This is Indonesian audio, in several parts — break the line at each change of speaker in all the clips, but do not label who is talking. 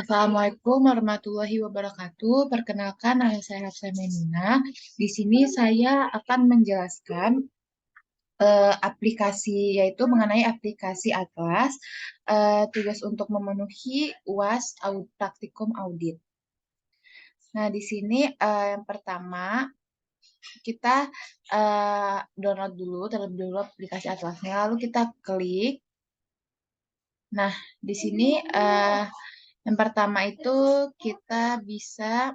Assalamualaikum warahmatullahi wabarakatuh. Perkenalkan, nama saya Hafsah Menina. Di sini saya akan menjelaskan aplikasi, yaitu mengenai aplikasi Atlas, tugas untuk memenuhi UAS Praktikum Audit. Nah, di sini yang pertama kita download dulu, terlebih dulu aplikasi Atlasnya, lalu kita klik. Nah, di sini yang pertama itu kita bisa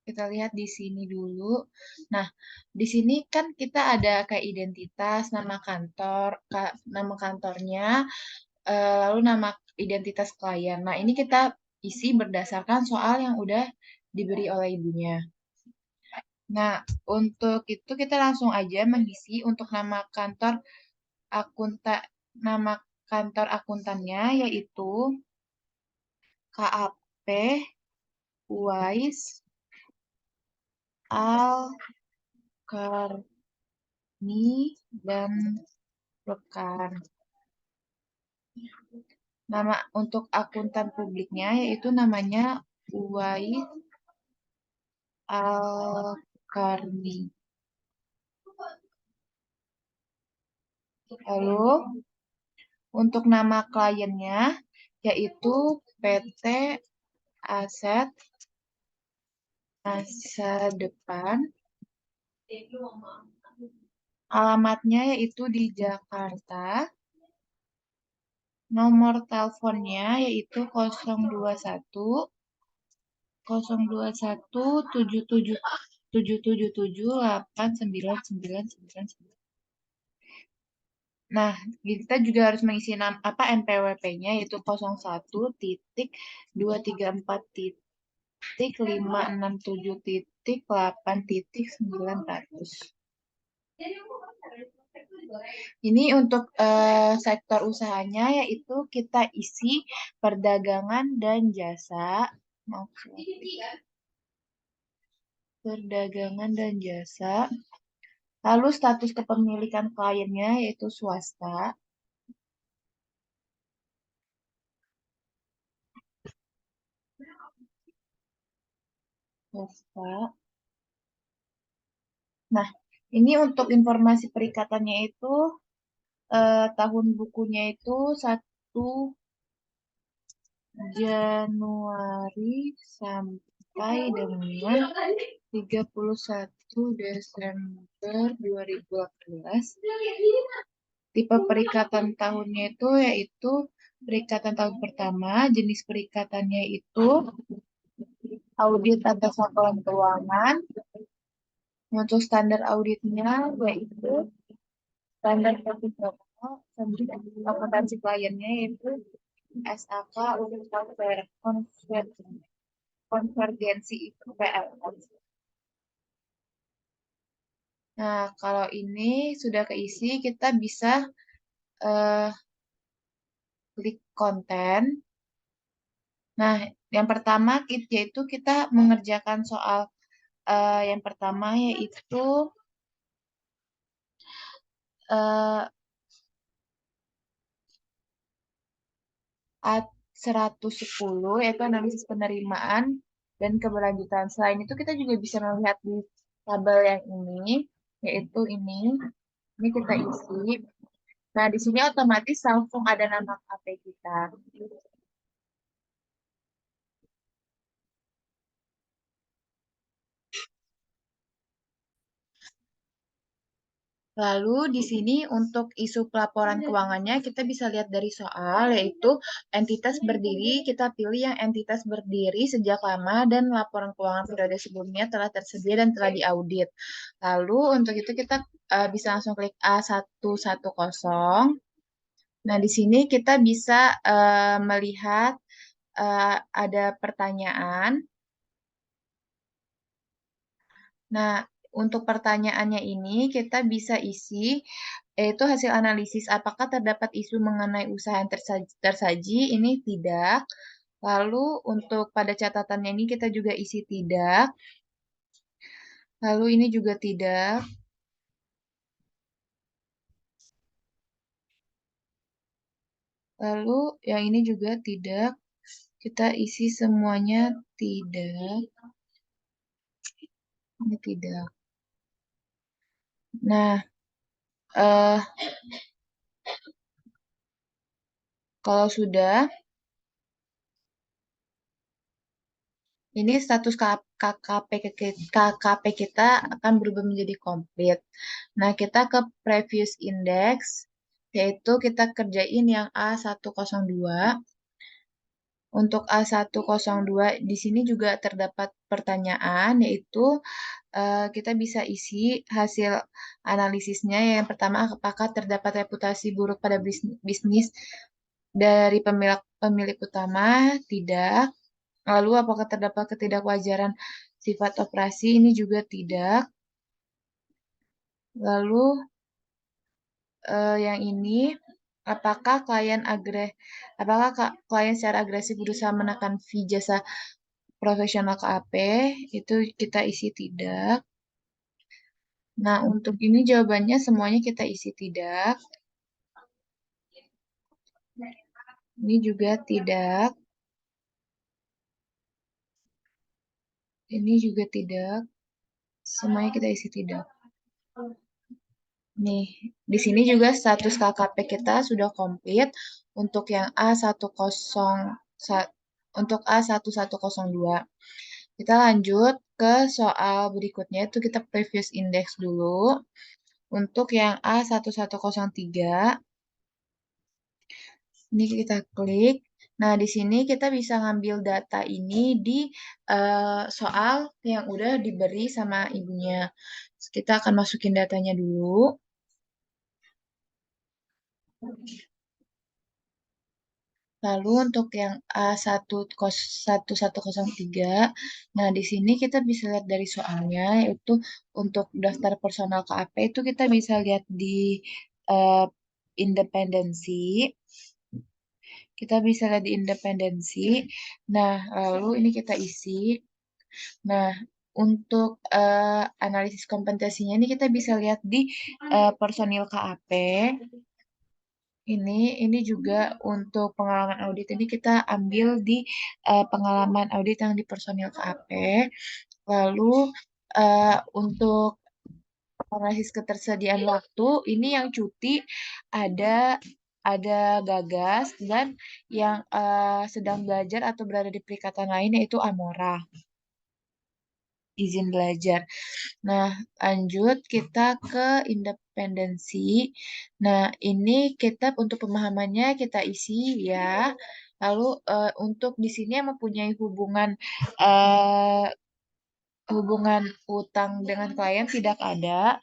kita lihat di sini dulu. Nah, di sini kan kita ada kayak identitas, nama kantor, nama kantornya, lalu nama identitas klien. Nah, ini kita isi berdasarkan soal yang udah diberi oleh ibunya. Nah, untuk itu kita langsung aja mengisi untuk akunta nama kantor akuntannya yaitu KAP Wise Al Karni dan rekan. Nama untuk akuntan publiknya yaitu namanya Uwais Al-Karni. Lalu untuk nama kliennya yaitu PT Aset Masa Depan. Alamatnya yaitu di Jakarta. Nomor teleponnya yaitu 021 021 7777 Nah, kita juga harus mengisi NPWP-nya yaitu 01.234.567.8.900. Ini untuk sektor usahanya yaitu kita isi perdagangan dan jasa. Perdagangan dan jasa. Lalu status kepemilikan kliennya yaitu swasta. Nah, ini untuk informasi perikatannya itu tahun bukunya itu 1 Januari sampai dengan 31 Desember 2018. Tipe perikatan tahunnya itu yaitu perikatan tahun pertama, jenis perikatannya itu audit atas laporan keuangan. Untuk standar auditnya yaitu standar profesional, akuntansi kliennya yaitu SAK untuk konvergensi itu PLN. Nah, kalau ini sudah keisi, kita bisa klik konten. Nah, yang pertama yaitu kita mengerjakan soal yang pertama yaitu 110 yaitu analisis penerimaan dan keberlanjutan. Selain itu kita juga bisa melihat di tabel yang ini, yaitu ini kita isi. Nah, di sini otomatis langsung ada nama KP kita. Lalu di sini untuk isu pelaporan keuangannya kita bisa lihat dari soal yaitu entitas berdiri, kita pilih yang entitas berdiri sejak lama dan laporan keuangan periode sebelumnya telah tersedia dan telah diaudit. Lalu untuk itu kita bisa langsung klik A110. Nah, di sini kita bisa melihat ada pertanyaan. Nah, untuk pertanyaannya ini kita bisa isi yaitu hasil analisis apakah terdapat isu mengenai usaha yang tersaji, ini tidak. Lalu untuk pada catatannya ini kita juga isi tidak. Lalu ini juga tidak. Lalu yang ini juga tidak. Kita isi semuanya tidak. Ini tidak. Nah, eh, kalau sudah, ini status KKP kita akan berubah menjadi komplit. Nah, kita ke previous index, yaitu kita kerjain yang A102. Untuk A102 di sini juga terdapat pertanyaan, yaitu kita bisa isi hasil analisisnya. Yang pertama, apakah terdapat reputasi buruk pada bisnis dari pemilik pemilik utama? Tidak. Lalu, apakah terdapat ketidakwajaran sifat operasi? Ini juga tidak. Lalu, yang ini, apakah klien secara agresif berusaha menekan fee jasa profesional KAP? Itu kita isi tidak. Nah, untuk ini jawabannya semuanya kita isi tidak. Ini juga tidak. Ini juga tidak. Semuanya kita isi tidak. Nih, di sini juga status KKP kita sudah komplit untuk yang untuk A1102. Kita lanjut ke soal berikutnya, itu kita previous index dulu. Untuk yang A1103, ini kita klik. Nah, di sini kita bisa ngambil data ini di soal yang udah diberi sama ibunya. Kita akan masukin datanya dulu. Lalu untuk yang A1103, nah di sini kita bisa lihat dari soalnya, yaitu untuk daftar personal KAP itu kita bisa lihat di eh, independensi. Kita bisa lihat di independensi. Nah, lalu ini kita isi. Nah, untuk analisis kompetensinya ini kita bisa lihat di personil KAP. Ini juga untuk pengalaman audit ini kita ambil di pengalaman audit yang di personil KAP. Lalu untuk analisis ketersediaan waktu ini yang cuti ada ada Gagas dan yang sedang belajar atau berada di perikatan lain yaitu Amora, izin belajar. Nah, lanjut kita ke independensi. Nah, ini kita untuk pemahamannya kita isi ya. Lalu untuk di sini yang mempunyai eh, hubungan utang dengan klien tidak ada.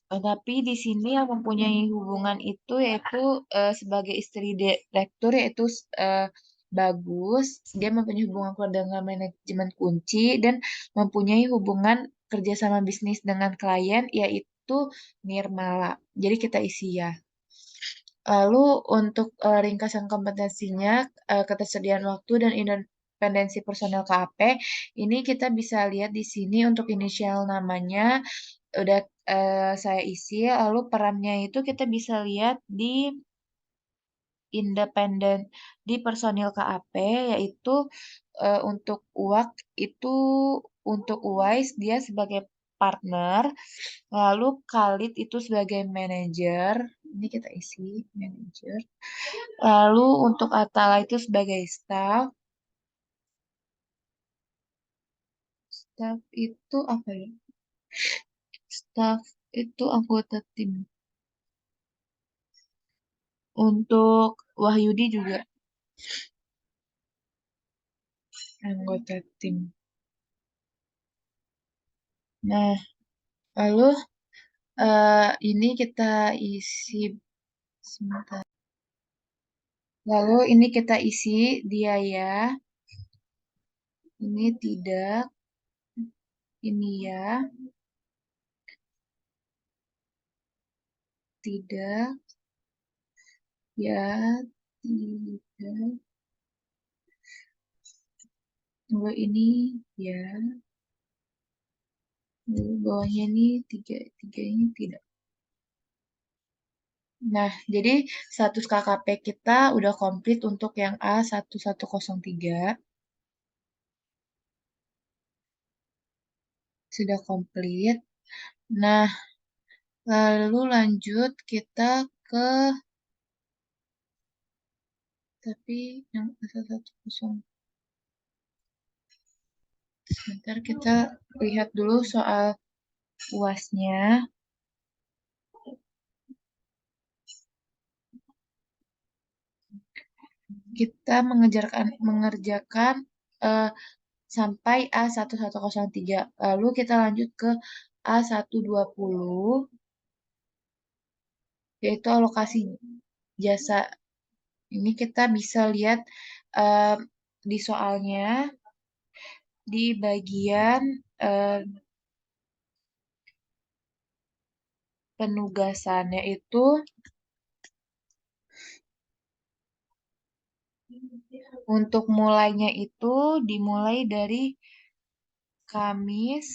Tapi di sini yang mempunyai hubungan itu yaitu sebagai istri direktur yaitu eh, Bagus. Dia mempunyai hubungan keluarga dengan manajemen kunci dan mempunyai hubungan kerjasama bisnis dengan klien yaitu Nirmala. Jadi kita isi ya. Lalu untuk ringkasan kompetensinya, ketersediaan waktu dan independensi personel KAP, ini kita bisa lihat di sini untuk inisial namanya udah saya isi, lalu perannya itu kita bisa lihat di independen di personil KAP, yaitu untuk UAK itu untuk UWAIS dia sebagai partner, lalu Khalid itu sebagai manajer, ini kita isi manajer, lalu untuk Atala itu sebagai staff itu apa ya? Staff itu anggota tim. Untuk Wahyudi juga anggota tim. Nah, lalu ini kita isi sebentar. Lalu ini kita isi dia ya. Ini tidak, ini ya, tidak, ya, tidak. Lalu ini ya, lalu bawahnya ini tiga, tiga ini tidak. Nah, jadi status KKP kita udah komplit untuk yang A1103. Sudah komplit. Nah, lalu lanjut kita ke, tapi yang A110. Sebentar kita lihat dulu soal UASnya. Kita mengerjakan eh, sampai A1103. Lalu kita lanjut ke A120, yaitu alokasi jasa. Ini kita bisa lihat eh, di soalnya di bagian eh, penugasan, yaitu untuk mulainya itu dimulai dari Kamis.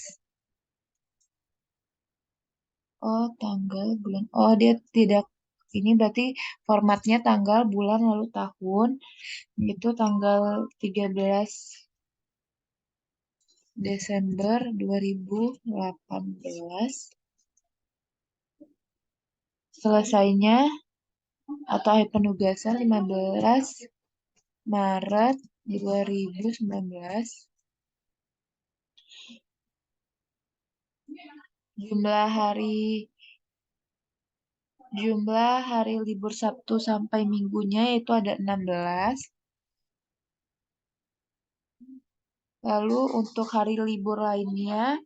Oh, tanggal, bulan. Oh, dia tidak. Ini berarti formatnya tanggal, bulan, lalu tahun. Itu tanggal 13 Desember 2018. Selesainya atau akhir penugasan 15 Maret 2019. Jumlah hari jumlah hari libur Sabtu sampai Minggunya itu ada 16. Lalu untuk hari libur lainnya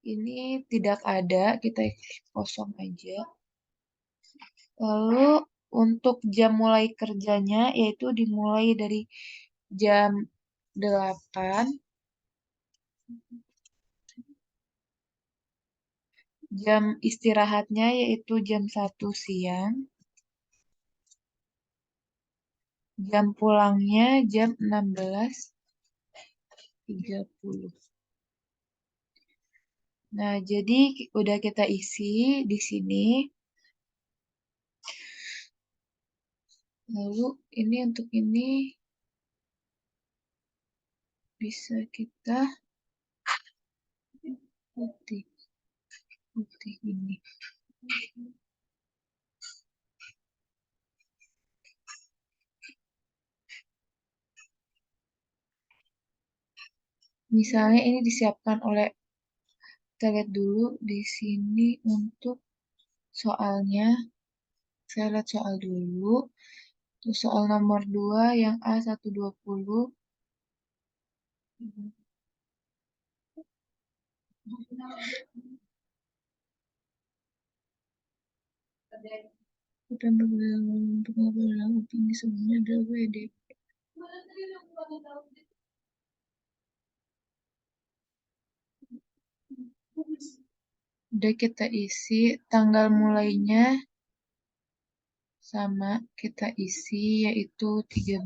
ini tidak ada, kita kosong aja. Lalu untuk jam mulai kerjanya yaitu dimulai dari jam 8. Jam istirahatnya yaitu jam 1 siang. Jam pulangnya jam 16.30. Nah, jadi udah kita isi di sini. Lalu ini untuk ini bisa kita putih putih ini. Misalnya ini disiapkan oleh, kita lihat dulu di sini untuk soalnya. Saya lihat soal dulu. Terus soal nomor 2 yang A120. Dan untuk pengapaian opini sebelumnya adalah WD. Udah kita isi tanggal mulainya sama kita isi yaitu 13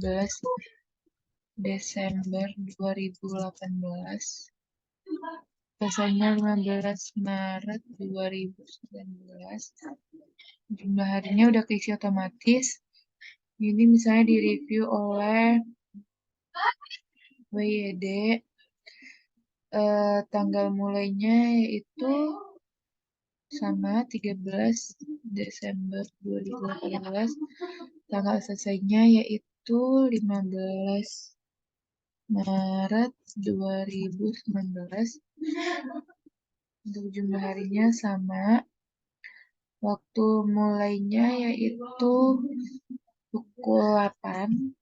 Desember 2018. Biasanya 15 Maret 2019. Jumlah harinya udah keisi otomatis. Ini misalnya direview oleh WYD. Tanggal mulainya yaitu sama 13 Desember 2018. Tanggal selesainya yaitu 15 Maret 2019. Untuk jumlah harinya sama. Waktu mulainya yaitu pukul 8.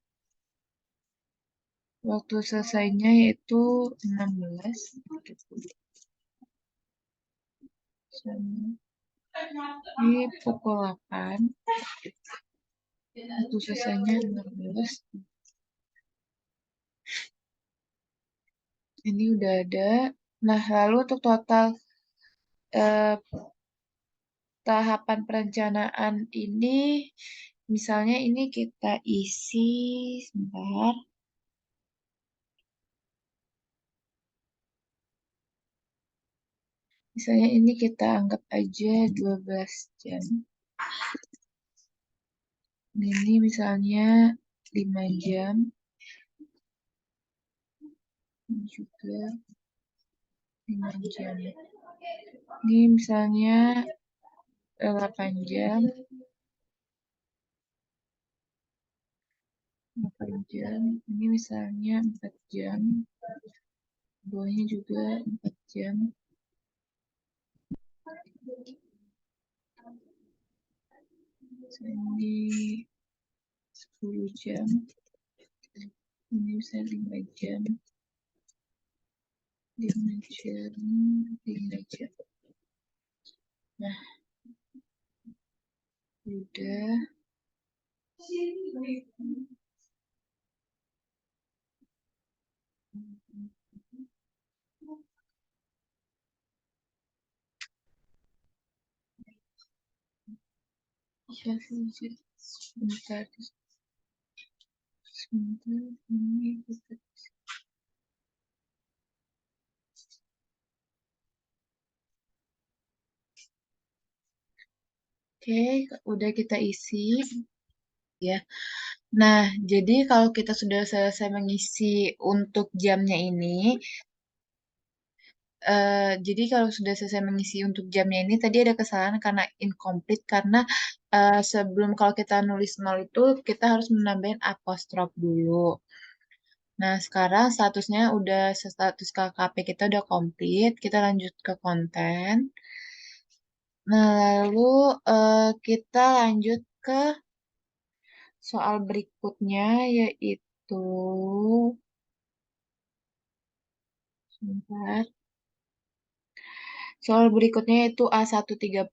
Waktu selesainya yaitu 16. Sama. Di pukul 8. Waktu selesainya 16. Ini udah ada. Nah, lalu untuk total eh, tahapan perencanaan ini, misalnya ini kita isi, sebentar. Misalnya ini kita anggap aja 12 jam. Ini misalnya 5 jam. Ini juga 5 jam. Ini misalnya 8 jam. 8 jam. Ini misalnya 4 jam. Bawahnya juga 4 jam. Ini 10 jam. Ini bisa 5 jam. 5 jam. 5 jam. Nah, udah. Ya, sebentar. Sebentar. Ini kita. Oke, udah kita isi. Ya. Nah, jadi kalau kita sudah selesai mengisi untuk jamnya ini, jadi kalau sudah selesai mengisi untuk jamnya ini, tadi ada kesalahan karena incomplete, karena sebelum kalau kita nulis nol itu, kita harus menambahin apostrof dulu. Nah, sekarang statusnya udah, status KKP kita udah komplit, kita lanjut ke konten. Nah, lalu kita lanjut ke soal berikutnya, yaitu, sebentar. Soal berikutnya yaitu A130,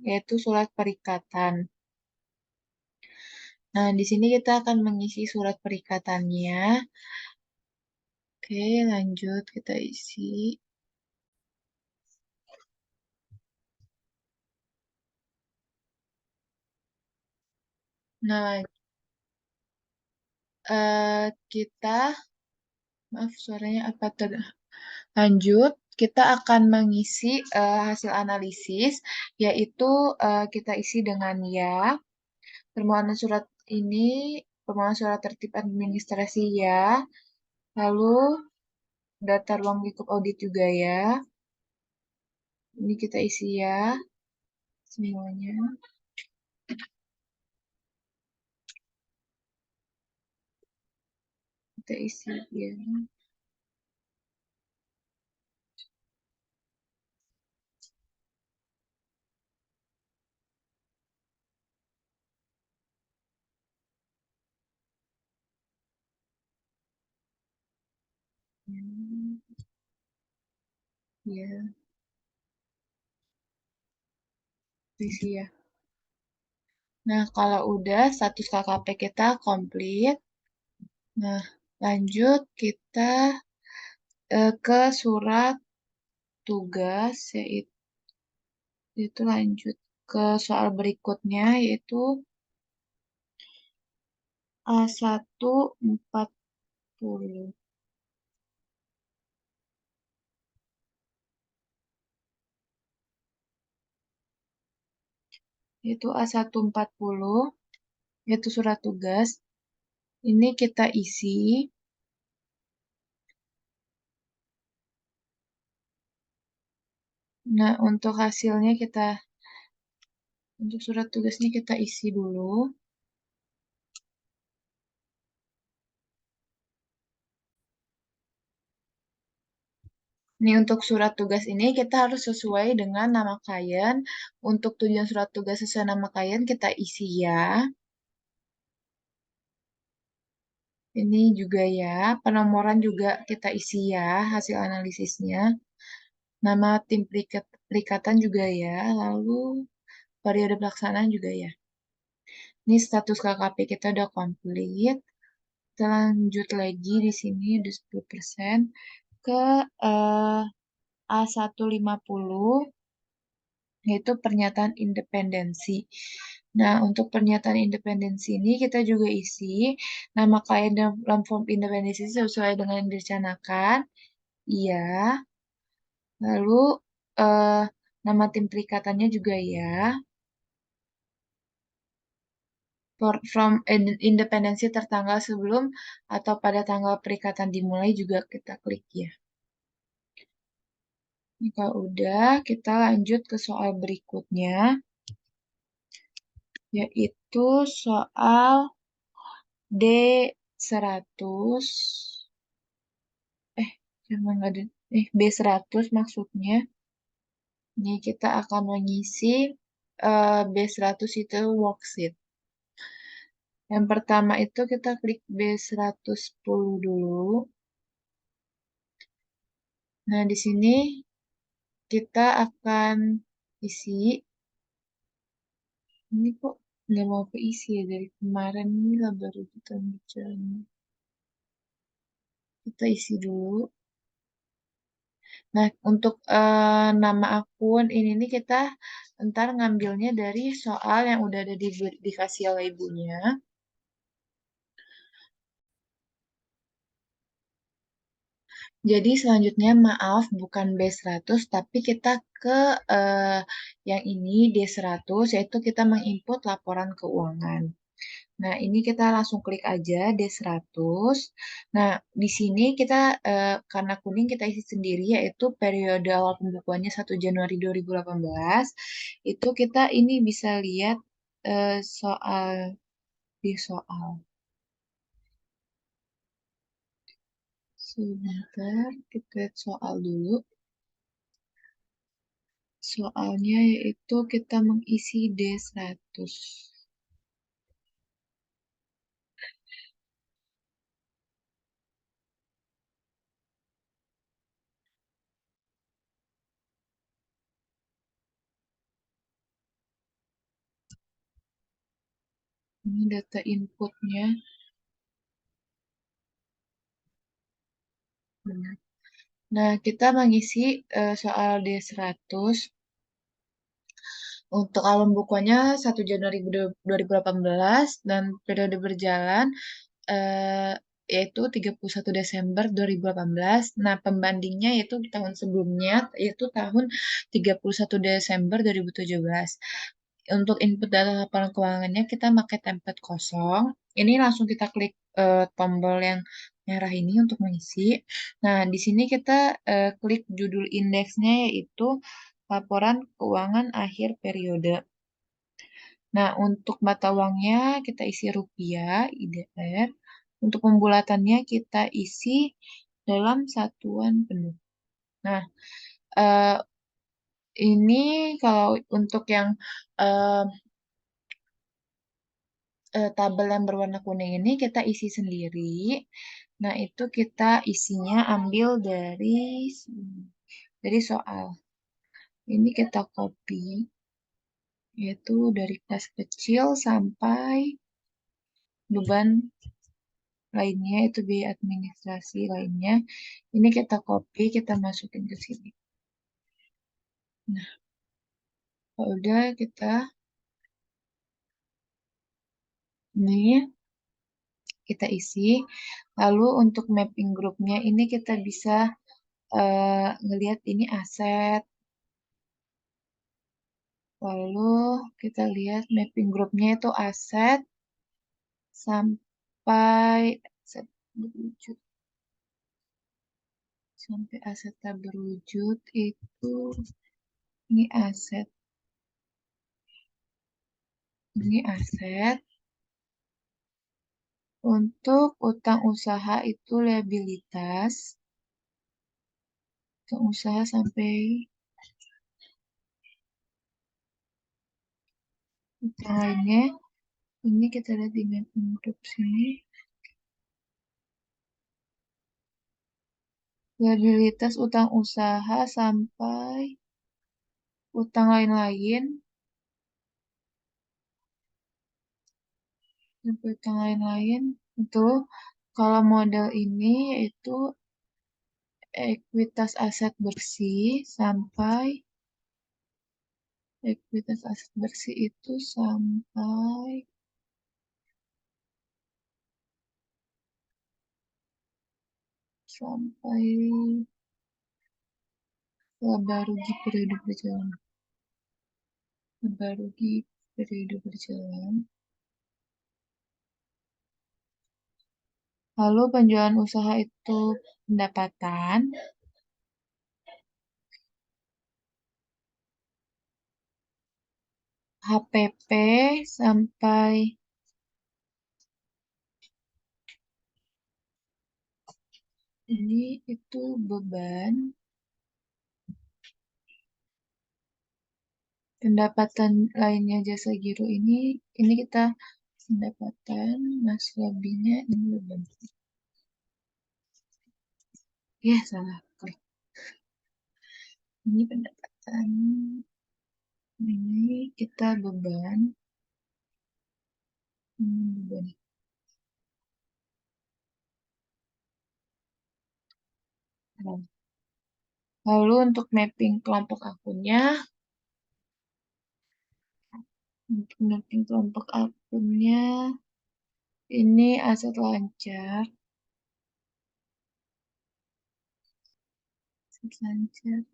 yaitu surat perikatan. Nah, di sini kita akan mengisi surat perikatannya. Oke, lanjut kita isi. Nah, kita, maaf suaranya apa tadi? Lanjut, kita akan mengisi hasil analisis, yaitu kita isi dengan ya. Permohonan surat ini, permohonan surat tertib administrasi ya. Lalu data ruang lingkup audit juga ya. Ini kita isi ya semuanya. Kita isi ya. Ya, isi ya. Nah, kalau udah status KKP kita komplit. Nah, lanjut kita ke surat tugas, yaitu lanjut ke soal berikutnya, yaitu A140. Yaitu A140, yaitu surat tugas. Ini kita isi. Nah, untuk hasilnya untuk surat tugasnya kita isi dulu. Nih, untuk surat tugas ini kita harus sesuai dengan nama klien. Untuk tujuan surat tugas sesuai nama klien kita isi ya. Ini juga ya, penomoran juga kita isi ya, hasil analisisnya. Nama tim perikatan juga ya, lalu periode pelaksanaan juga ya. Ini status KKP kita udah komplit. Kita lanjut lagi di sini udah 10% ke A150, yaitu pernyataan independensi. Nah, untuk pernyataan independensi ini kita juga isi nama klien dalam form independensi sesuai dengan yang direncanakan. Iya. Lalu nama tim perikatannya juga ya. From independensi tertanggal sebelum atau pada tanggal perikatan dimulai juga kita klik ya. Ini kalau udah, kita lanjut ke soal berikutnya, yaitu soal D100, jangan nggak ada, B100 maksudnya. Ini kita akan mengisi B100 itu worksheet. Yang pertama itu kita klik B110 dulu. Nah, di sini kita akan isi. Ini kok nggak mau keisi ya dari kemarin ini lah baru kita bicaranya. Kita isi dulu. Nah, untuk nama akun ini nih kita ntar ngambilnya dari soal yang udah ada dikasih oleh ibunya. Jadi selanjutnya maaf bukan B100 tapi kita ke eh, yang ini D100 yaitu kita menginput laporan keuangan. Nah, ini kita langsung klik aja D100. Nah, di sini kita karena kuning kita isi sendiri yaitu periode awal pembukuannya 1 Januari 2018. Itu kita ini bisa lihat soal di soal. Sebentar, kita lihat soal dulu. Soalnya yaitu kita mengisi D100. Ini data inputnya. Benar. Nah, kita mengisi soal D100 untuk alum bukunya 1 Januari 2018 dan periode berjalan eh, yaitu 31 Desember 2018. Nah, pembandingnya yaitu tahun sebelumnya yaitu tahun 31 Desember 2017. Untuk input data laporan keuangannya kita pakai template kosong. Ini langsung kita klik tombol yang merah ini untuk mengisi. Nah, di sini kita klik judul indeksnya yaitu laporan keuangan akhir periode. Nah, untuk mata uangnya kita isi rupiah, IDR. Untuk pembulatannya kita isi dalam satuan penuh. Nah, eh, ini kalau untuk yang eh, tabel yang berwarna kuning ini kita isi sendiri. Nah, itu kita isinya ambil dari soal. Ini kita copy, yaitu dari kelas kecil sampai beban lainnya, itu biaya administrasi lainnya. Ini kita copy, kita masukin ke sini. Nah, kalau udah ini kita isi. Lalu untuk mapping grupnya ini kita bisa ngelihat ini aset. Lalu kita lihat mapping grupnya itu aset sampai aset berwujud. Sampai aset tak berwujud itu ini aset. Ini aset. Untuk utang usaha itu liabilitas. Utang usaha sampai utang lainnya. Ini kita lihat di mapping group sini. Liabilitas utang usaha sampai utang lain-lain. Sampai utang lain-lain. Itu kalau model ini yaitu ekuitas aset bersih sampai ekuitas aset bersih itu sampai laba rugi periode berjalan. Laba rugi periode berjalan. Lalu penjualan usaha itu pendapatan, HPP sampai ini itu beban, pendapatan lainnya jasa giro ini kita pendapatan, mas lebihnya ini beban. Ya, salah klik. Ini pendapatan, ini kita beban, ini beban. Nah, lalu untuk mapping kelompok akunnya, untuk mapping kelompok akunnya, ini aset lancar, aset lancar.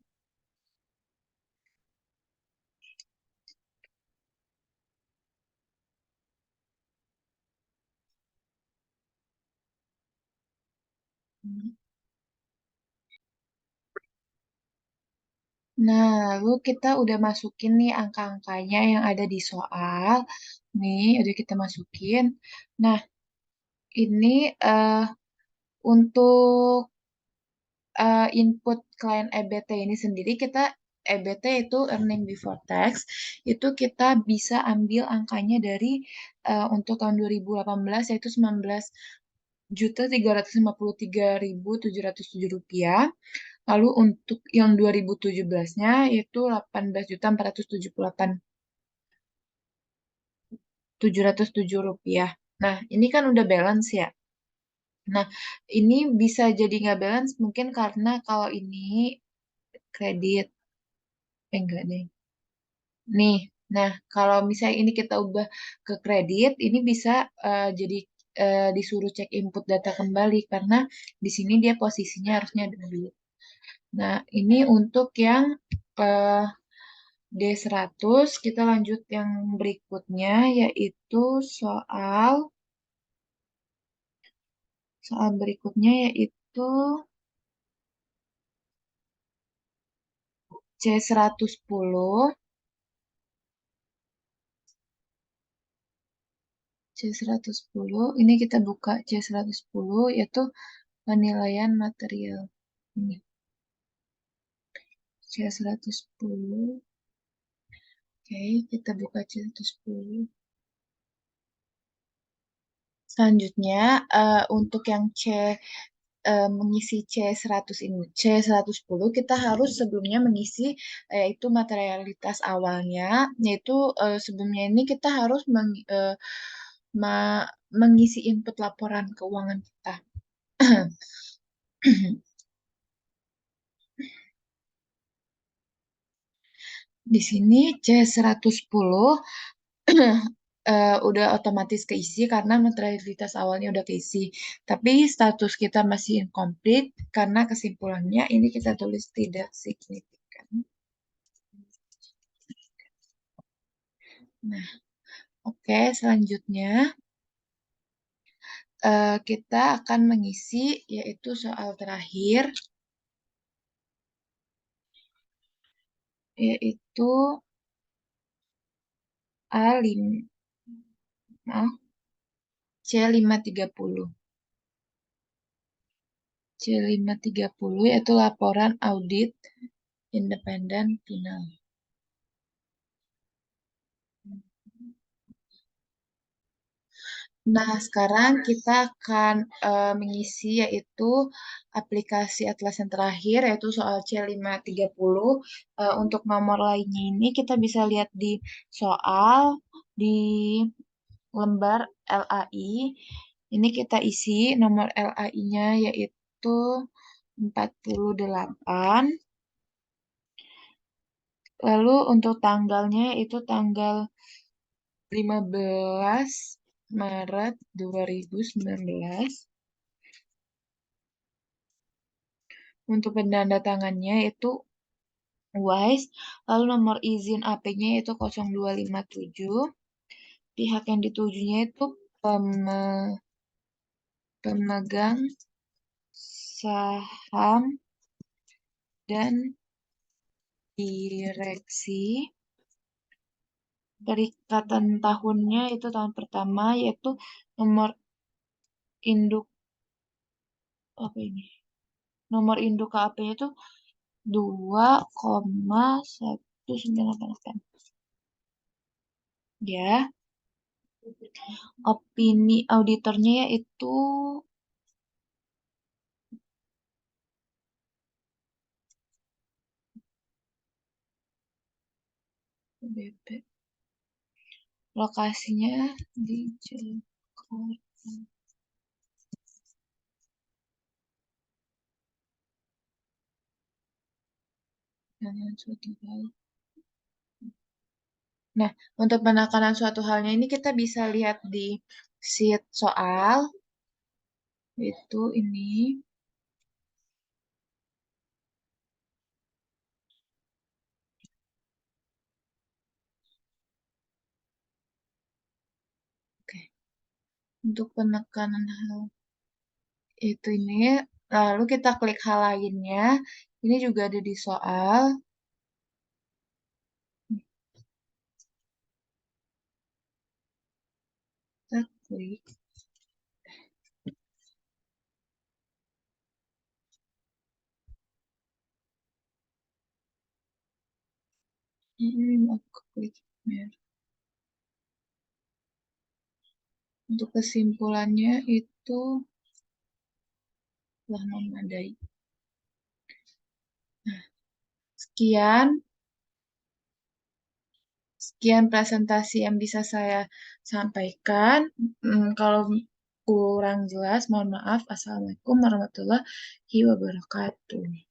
Nah, lalu kita udah masukin nih angka-angkanya yang ada di soal. Nih, udah kita masukin. Nah, ini untuk input klien EBT ini sendiri, kita EBT itu earning before tax, itu kita bisa ambil angkanya dari untuk tahun 2018 yaitu 19.353.707 rupiah. Lalu untuk yang 2017-nya yaitu 18.478.707 rupiah. Nah, ini kan udah balance ya. Nah, ini bisa jadi nggak balance mungkin karena kalau ini kredit, enggak deh. Nih, nah kalau misalnya ini kita ubah ke kredit, ini bisa jadi disuruh cek input data kembali karena di sini dia posisinya harusnya debit. Nah, ini untuk yang eh, D100, kita lanjut yang berikutnya yaitu soal soal berikutnya yaitu C110. C110, ini kita buka C110 yaitu penilaian material. Ini C110. Oke, kita buka C110. Selanjutnya, untuk yang mengisi C100 ini, C110 kita harus sebelumnya mengisi yaitu materialitas awalnya, yaitu sebelumnya ini kita harus mengisi input laporan keuangan kita. Di sini C110 udah otomatis keisi karena materialitas awalnya udah keisi. Tapi status kita masih incomplete karena kesimpulannya ini kita tulis tidak signifikan. Nah, oke, selanjutnya kita akan mengisi yaitu soal terakhir, yaitu A5, maaf, C530. C530 yaitu laporan audit independen final. Nah, sekarang kita akan mengisi yaitu aplikasi atlas yang terakhir yaitu soal C530. Untuk nomor lainnya ini kita bisa lihat di soal di lembar LAI. Ini kita isi nomor LAI-nya yaitu 48. Lalu untuk tanggalnya itu tanggal 15 Maret 2019. Untuk penandatangannya itu WISE, lalu nomor izin AP-nya itu 0257. Pihak yang ditujunya itu pemegang saham dan direksi. Perikatan tahunnya itu tahun pertama, yaitu nomor induk apa ini? Nomor induk KAP-nya itu 2,1988. Ya, opini auditornya yaitu BP. Lokasinya di Jakarta. Dengan suatu hal. Nah, untuk penekanan suatu halnya ini kita bisa lihat di sheet soal. Itu ini. Oke. Untuk penekanan hal itu ini. Lalu kita klik hal lainnya. Ini juga ada di soal. Kita klik. Aku klik. Untuk kesimpulannya itu telah memadai. Nah, sekian presentasi yang bisa saya sampaikan. Kalau kurang jelas, mohon maaf. Assalamualaikum warahmatullahi wabarakatuh.